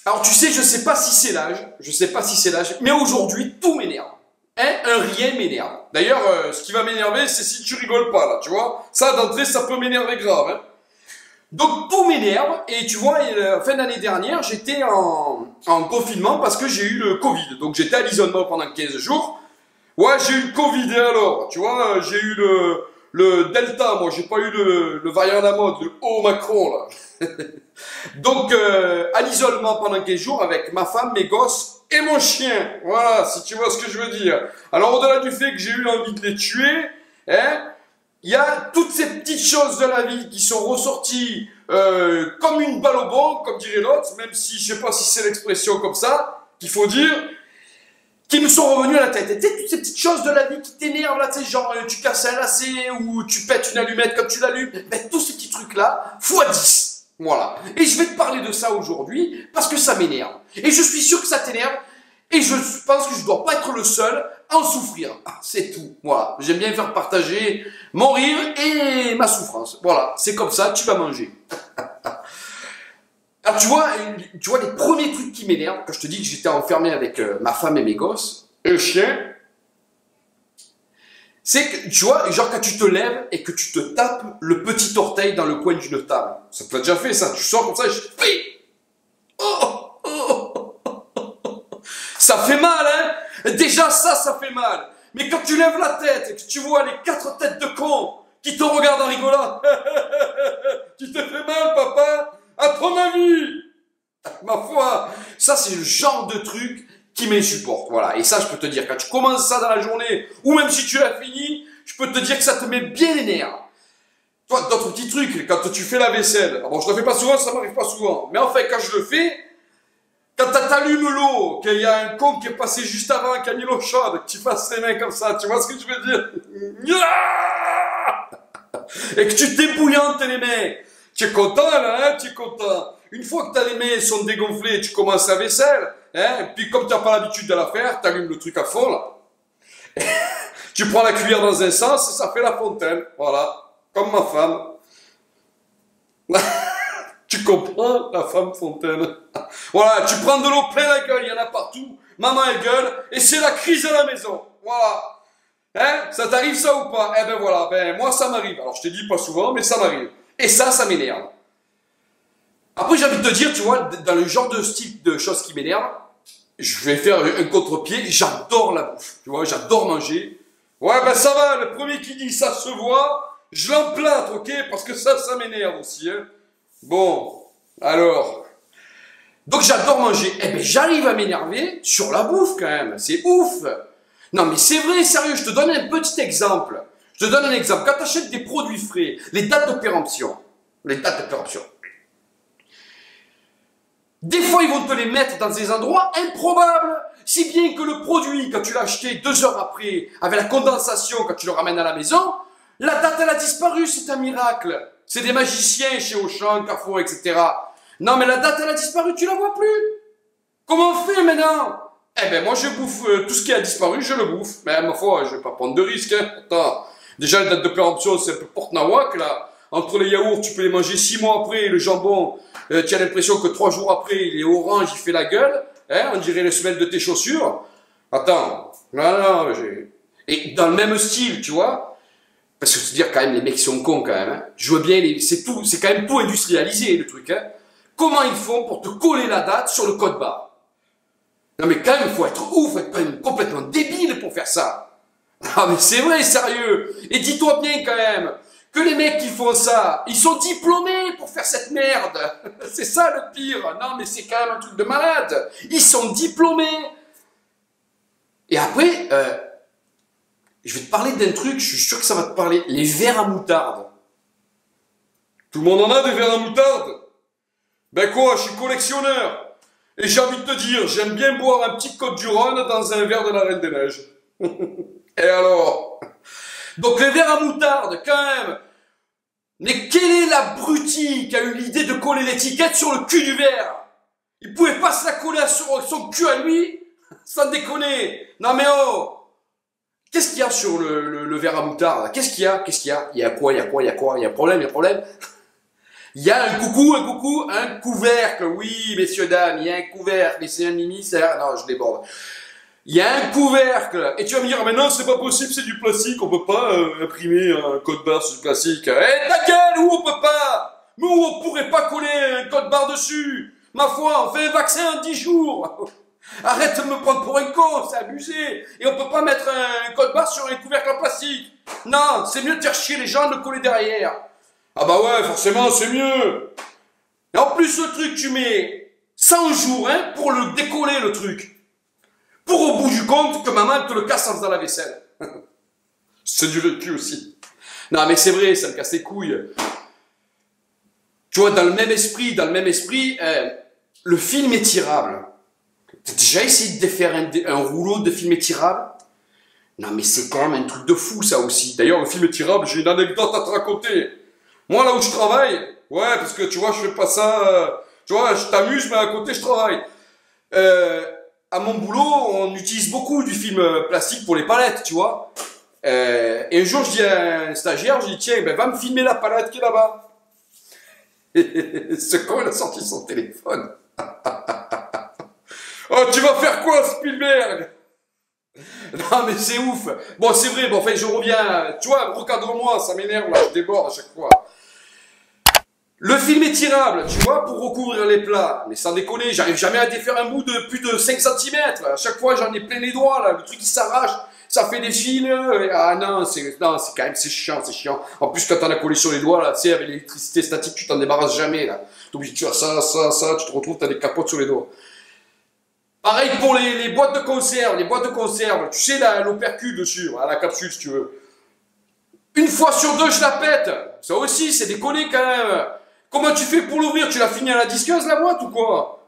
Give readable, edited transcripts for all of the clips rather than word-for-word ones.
Alors tu sais, je sais pas si c'est l'âge, mais aujourd'hui, tout m'énerve. Hein, un rien m'énerve. D'ailleurs, ce qui va m'énerver, c'est si tu rigoles pas, là, tu vois. Ça, d'entrée, ça peut m'énerver grave, hein. Donc tout m'énerve, et tu vois, fin d'année dernière, j'étais en confinement parce que j'ai eu le Covid. Donc j'étais à l'isolement pendant 15 jours. Ouais, j'ai eu le Covid, et alors, tu vois, j'ai eu le Delta, moi, j'ai pas eu le variant à la mode, le haut Macron, là. Donc, à l'isolement pendant 15 jours avec ma femme, mes gosses et mon chien. Voilà, si tu vois ce que je veux dire. Alors, au-delà du fait que j'ai eu envie de les tuer, hein, il y a toutes ces petites choses de la vie qui sont ressorties comme une balle au bond, comme dirait l'autre, même si je sais pas si c'est l'expression comme ça qu'il faut dire, qui me sont revenus à la tête. Et tu sais, toutes ces petites choses de la vie qui t'énervent, là, tu sais, genre, tu casses un lacet ou tu pètes une allumette comme tu l'allumes, ben, tous ces petits trucs-là, fois 10. Voilà. Et je vais te parler de ça aujourd'hui parce que ça m'énerve. Et je suis sûr que ça t'énerve. Et je pense que je ne dois pas être le seul à en souffrir. C'est tout. Voilà. J'aime bien faire partager mon rire et ma souffrance. Voilà. C'est comme ça, tu vas manger. Alors tu vois les premiers trucs qui m'énervent, quand je te dis que j'étais enfermé avec ma femme et mes gosses, et le chien, c'est que, tu vois, genre quand tu te lèves et que tu te tapes le petit orteil dans le coin d'une table. Ça te l'a déjà fait, ça. Tu sors comme ça et je fais... Oh, oh, oh. Ça fait mal, hein. Déjà, ça fait mal. Mais quand tu lèves la tête et que tu vois les 4 têtes de cons qui te regardent en rigolant, tu te fais mal, papa, à ton avis. Ma foi, ça c'est le genre de truc qui m'insupporte, voilà. Et ça, je peux te dire, quand tu commences ça dans la journée, ou même si tu l'as fini, je peux te dire que ça te met bien les nerfs. Toi, d'autres petits trucs, quand tu fais la vaisselle, bon, je le fais pas souvent, ça m'arrive pas souvent, mais en fait, quand je le fais, quand t'allumes l'eau, qu'il y a un con qui est passé juste avant, qui a mis l'eau chaude, que tu fasses les mains comme ça, tu vois ce que je veux dire? Et que tu t'ébouillantes les mains. Tu es content, là, hein, tu es content. Une fois que t'as les mains sont dégonflées, tu commences la vaisselle, hein, et puis comme t'as pas l'habitude de la faire, t'allumes le truc à fond, là. Tu prends la cuillère dans un sens et ça fait la fontaine, voilà. Comme ma femme. Tu comprends, la femme fontaine. Voilà, tu prends de l'eau plein la gueule, il y en a partout. Maman, elle gueule, et c'est la crise à la maison. Voilà. Hein, ça t'arrive ça ou pas? Eh ben voilà, ben moi ça m'arrive. Alors je te dis pas souvent, mais ça m'arrive. Et ça m'énerve. Après j'ai envie de te dire, tu vois, dans le genre de style de choses qui m'énervent, je vais faire un contre-pied, j'adore la bouffe. Tu vois, j'adore manger. Ouais, ben ça va, le premier qui dit ça se voit, je l'emplâtre, ok? Parce que ça m'énerve aussi, hein. Bon, alors. Donc j'adore manger. Eh ben j'arrive à m'énerver sur la bouffe quand même. C'est ouf. Non mais c'est vrai, sérieux, je te donne un petit exemple. Je te donne un exemple. Quand tu achètes des produits frais, les dates de péremption, des fois ils vont te les mettre dans des endroits improbables. Si bien que le produit, quand tu l'as acheté 2 heures après, avec la condensation, quand tu le ramènes à la maison, la date elle a disparu, c'est un miracle. C'est des magiciens chez Auchan, Carrefour, etc. Non mais la date elle a disparu, tu la vois plus. Comment on fait maintenant? Eh ben moi je bouffe tout ce qui a disparu, je le bouffe. Mais ma foi, je vais pas prendre de risques, hein. Attends. Déjà la date de péremption c'est un peu porte-nawak là. Entre les yaourts, tu peux les manger 6 mois après, et le jambon, tu as l'impression que 3 jours après, il est orange, il fait la gueule. Hein, on dirait les semelles de tes chaussures. Attends. Non, et dans le même style, tu vois. Parce que se dire quand même, les mecs sont cons quand même. Hein. Je vois bien, c'est quand même tout industrialisé le truc. Hein. Comment ils font pour te coller la date sur le code barre? Non mais quand même, il faut être ouf, faut être quand même complètement débile pour faire ça. Ah mais c'est vrai, sérieux. Et dis-toi bien quand même que les mecs qui font ça, ils sont diplômés pour faire cette merde. C'est ça le pire. Non mais c'est quand même un truc de malade. Ils sont diplômés. Et après, je vais te parler d'un truc, je suis sûr que ça va te parler. Les verres à moutarde. Tout le monde en a des verres à moutarde? Ben quoi, je suis collectionneur. Et j'ai envie de te dire, j'aime bien boire un petit Côte du Rhône dans un verre de la Reine des Neiges. Et alors? Donc les verres à moutarde, quand même. Mais quel est l'abruti qui a eu l'idée de coller l'étiquette sur le cul du verre? Il pouvait pas se la coller sur son cul à lui? Sans déconner. Non mais oh! Qu'est-ce qu'il y a sur le verre à moutarde? Qu'est-ce qu'il y a? Il y a quoi? Il y a un problème? Il y a un couvercle. Oui, messieurs, dames, il y a un couvercle. Mais c'est un mimi, c'est... Non, je déborde. Il y a un couvercle. Et tu vas me dire, mais non, c'est pas possible, c'est du plastique. On peut pas imprimer un code barre sur du plastique. Eh, ta gueule, où on peut pas? Mais où on pourrait pas coller un code barre dessus? Ma foi, on fait un vaccin en 10 jours. Arrête de me prendre pour un con, c'est abusé. Et on peut pas mettre un code barre sur un couvercle en plastique. Non, c'est mieux de faire chier les gens de le coller derrière. Ah bah ouais, forcément, c'est mieux. Et en plus, le truc, tu mets 100 jours hein, pour le décoller, le truc. Pour au bout du compte que maman te le casse en faisant la vaisselle. C'est du vécu aussi. Non, mais c'est vrai, ça me casse les couilles. Tu vois, dans le même esprit, le film étirable. T'as déjà essayé de faire un rouleau de film étirable? Non, mais c'est quand même un truc de fou, ça aussi. D'ailleurs, le film étirable, j'ai une anecdote à te raconter. Moi, là où je travaille, ouais, parce que tu vois, je fais pas ça... tu vois, je t'amuse, mais à côté, je travaille. À mon boulot, on utilise beaucoup du film plastique pour les palettes, tu vois. Et un jour, je dis à un stagiaire, je dis, tiens, ben, va me filmer la palette qui est là-bas. Ce con, il a sorti son téléphone. Oh, tu vas faire quoi, Spielberg? Non, mais c'est ouf. Bon, c'est vrai, bon, enfin, je reviens. Tu vois, recadre-moi, ça m'énerve, là, je déborde à chaque fois. Le film étirable, tu vois, pour recouvrir les plats. Mais sans déconner, j'arrive jamais à défaire un bout de plus de 5 cm. À chaque fois, j'en ai plein les doigts, là. Le truc, il s'arrache. Ça fait des fils. Ah non, c'est quand même, c'est chiant, c'est chiant. En plus, quand t'en as collé sur les doigts, là, tu sais, avec l'électricité statique, tu t'en débarrasses jamais, là. Donc, tu as ça, tu te retrouves, t'as des capotes sur les doigts. Pareil pour les boîtes de conserve, tu sais, l'opercule dessus, à la capsule, si tu veux. Une fois sur deux, je la pète. Ça aussi, c'est déconné, quand même. Comment tu fais pour l'ouvrir? Tu l'as fini à la disqueuse, la boîte, ou quoi?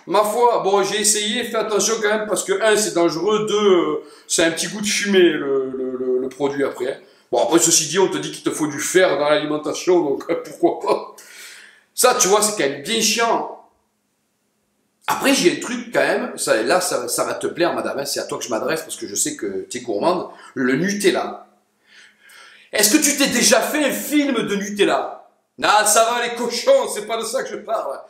Ma foi, bon, j'ai essayé, fais attention quand même, parce que, un, c'est dangereux, deux, c'est un petit goût de fumée, le produit, après. Bon, après, ceci dit, on te dit qu'il te faut du fer dans l'alimentation, donc pourquoi pas. Ça, tu vois, c'est quand même bien chiant. Après, j'ai un truc quand même, ça va te plaire, madame, hein, c'est à toi que je m'adresse, parce que je sais que tu es gourmande, le Nutella. Est-ce que tu t'es déjà fait un film de Nutella? Non, ça va les cochons, c'est pas de ça que je parle.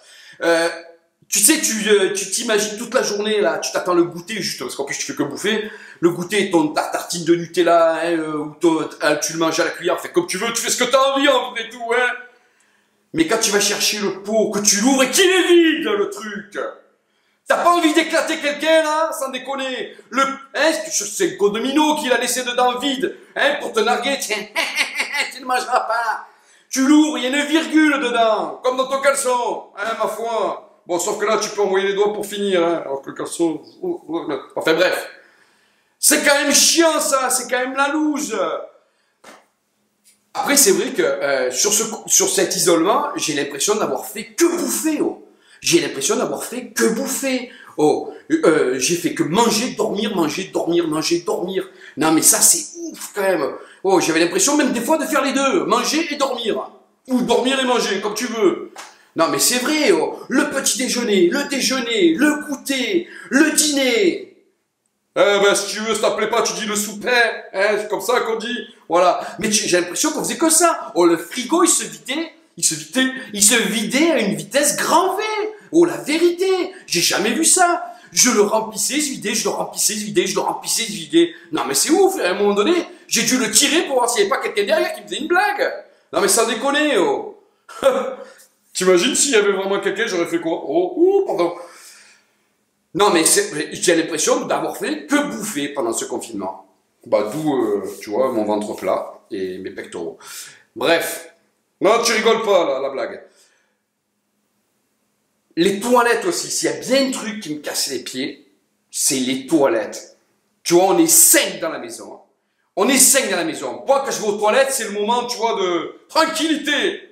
Tu sais, tu t'imagines toute la journée, là, tu t'attends le goûter, juste, parce qu'en plus tu fais que bouffer, le goûter, ta tartine de Nutella, hein, ou tu le manges à la cuillère, fais comme tu veux, tu fais ce que t'as envie, en vrai, tout, hein. Mais quand tu vas chercher le pot, que tu l'ouvres et qu'il est vide, le truc, t'as pas envie d'éclater quelqu'un, là, sans déconner. Hein, c'est le condomino qui l'a laissé dedans vide, hein, pour te narguer, tiens, tu ne mangeras pas. Tu l'ouvres, il y a une virgule dedans, comme dans ton caleçon, hein, ma foi. Bon, sauf que là, tu peux envoyer les doigts pour finir, hein, alors que le caleçon... Enfin, bref. C'est quand même chiant, ça, c'est quand même la loose. Après, c'est vrai que sur cet isolement, j'ai l'impression d'avoir fait que bouffer, oh. J'ai l'impression d'avoir fait que bouffer. Oh, j'ai fait que manger, dormir, manger, dormir, manger, dormir. Non, mais ça, c'est ouf, quand même. Oh, j'avais l'impression même des fois de faire les deux. Manger et dormir. Ou dormir et manger, comme tu veux. Non, mais c'est vrai, oh. Le petit déjeuner, le goûter, le dîner. Eh ben, si tu veux, ça te plaît pas, tu dis le souper. Hein, c'est comme ça qu'on dit. Voilà. Mais j'ai l'impression qu'on faisait que ça. Oh, le frigo, il se vidait à une vitesse grand V. Oh, la vérité, j'ai jamais vu ça. Je le remplissais, se vidait, je le remplissais, se vidait, je le remplissais, se vidait. Non, mais c'est ouf, à un moment donné, j'ai dû le tirer pour voir s'il n'y avait pas quelqu'un derrière qui me faisait une blague. Non, mais sans déconner, oh. T'imagines s'il y avait vraiment quelqu'un, j'aurais fait quoi? Oh, pardon. Non, mais j'ai l'impression d'avoir fait que bouffer pendant ce confinement. Bah, d'où, tu vois, mon ventre plat et mes pectoraux. Bref. Non, tu rigoles pas, là, la blague. Les toilettes aussi, s'il y a bien un truc qui me casse les pieds, c'est les toilettes. Tu vois, on est 5 dans la maison. On est 5 dans la maison. Moi, quand je vais aux toilettes, c'est le moment, tu vois, de tranquillité.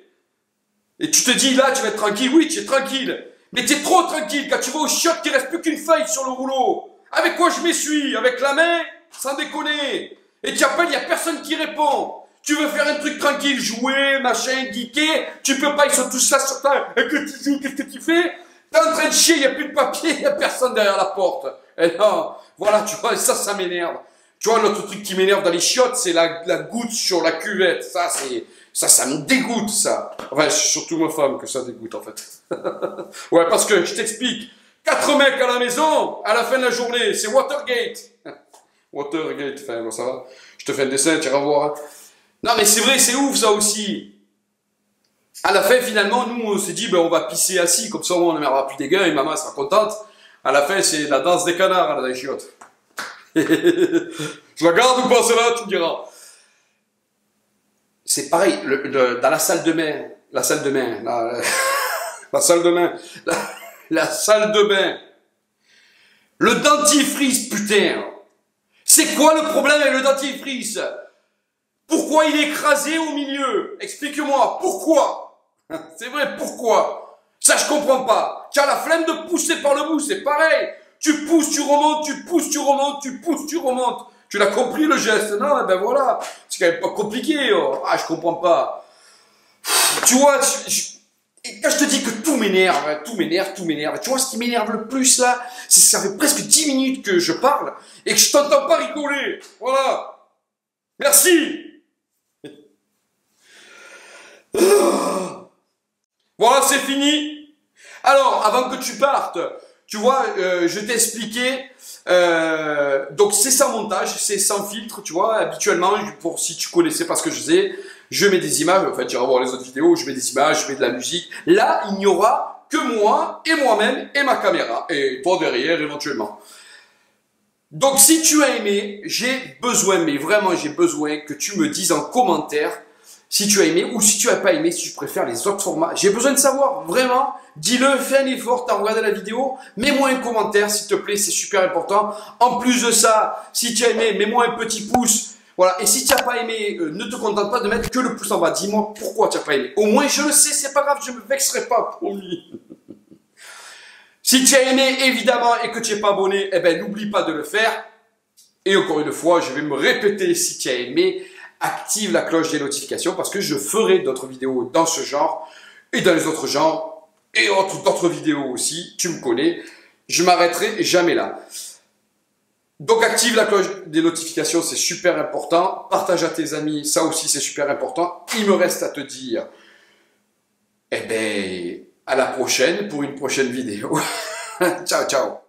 Et tu te dis, là, tu vas être tranquille. Oui, tu es tranquille. Mais tu es trop tranquille. Quand tu vas aux chiottes, il ne reste plus qu'une feuille sur le rouleau. Avec quoi je m'essuie? Avec la main? Sans déconner. Et tu appelles, il n'y a personne qui répond. Tu veux faire un truc tranquille, jouer, machin, geeker, tu peux pas, ils sont tous là sur ta... Qu'est-ce que tu fais? T'es en train de chier, il n'y a plus de papier, il n'y a personne derrière la porte. Et non, voilà, tu vois, ça m'énerve. Tu vois, l'autre truc qui m'énerve dans les chiottes, c'est la goutte sur la cuvette. Ça, Ça me dégoûte, ça. Enfin, surtout ma femme que ça dégoûte, en fait. Ouais, parce que, je t'explique, 4 mecs à la maison, à la fin de la journée, c'est Watergate. Watergate, enfin, bon, ça va. Je te fais un dessin, tu iras voir. Hein. Non, mais c'est vrai, c'est ouf, ça aussi. À la fin, finalement, nous, on s'est dit, ben, on va pisser assis, comme ça, on n'emmerdera plus des gars, et maman sera contente. À la fin, c'est la danse des canards, là, les chiottes. Je la garde ou pas, celle-là, tu me diras. C'est pareil, dans la salle de bain, la salle de bain, la salle de bain, la salle de bain, le dentifrice, putain. C'est quoi le problème avec le dentifrice? Pourquoi il est écrasé au milieu? Explique-moi, pourquoi? C'est vrai, pourquoi? Ça, je comprends pas. Tu as la flemme de pousser par le bout, c'est pareil. Tu pousses, tu remontes, tu pousses, tu remontes, tu pousses, tu remontes. Tu l'as compris le geste, non? Eh ben voilà. C'est quand même pas compliqué. Oh. Ah, je comprends pas. Tu vois, et quand je te dis que tout m'énerve, hein, tout m'énerve, tout m'énerve. Tu vois, ce qui m'énerve le plus là, c'est que ça fait presque 10 minutes que je parle et que je t'entends pas rigoler. Voilà. Merci. Voilà, c'est fini. Alors, avant que tu partes, tu vois, je t'ai expliqué. Donc, c'est sans montage, c'est sans filtre, tu vois. Habituellement, pour si tu connaissais pas ce que je faisais, je mets des images. En fait, tu iras voir les autres vidéos, je mets des images, je mets de la musique. Là, il n'y aura que moi et moi-même et ma caméra. Et toi derrière, éventuellement. Donc, si tu as aimé, j'ai besoin, mais vraiment, j'ai besoin que tu me dises en commentaire si tu as aimé ou si tu n'as pas aimé, si tu préfères les autres formats. J'ai besoin de savoir, vraiment, dis-le, fais un effort, t'as regardé la vidéo, mets-moi un commentaire s'il te plaît, c'est super important. En plus de ça, si tu as aimé, mets-moi un petit pouce. Voilà, et si tu n'as pas aimé, ne te contente pas de mettre que le pouce en bas, dis-moi pourquoi tu n'as pas aimé. Au moins je le sais, c'est pas grave, je me vexerai pas, promis. Si tu as aimé, évidemment, et que tu n'es pas abonné, eh ben n'oublie pas de le faire. Et encore une fois, je vais me répéter, si tu as aimé, active la cloche des notifications parce que je ferai d'autres vidéos dans ce genre et dans les autres genres et d'autres vidéos aussi, tu me connais, je m'arrêterai jamais là. Donc active la cloche des notifications, c'est super important, partage à tes amis, ça aussi c'est super important. Il me reste à te dire, eh ben, à la prochaine pour une prochaine vidéo. Ciao, ciao.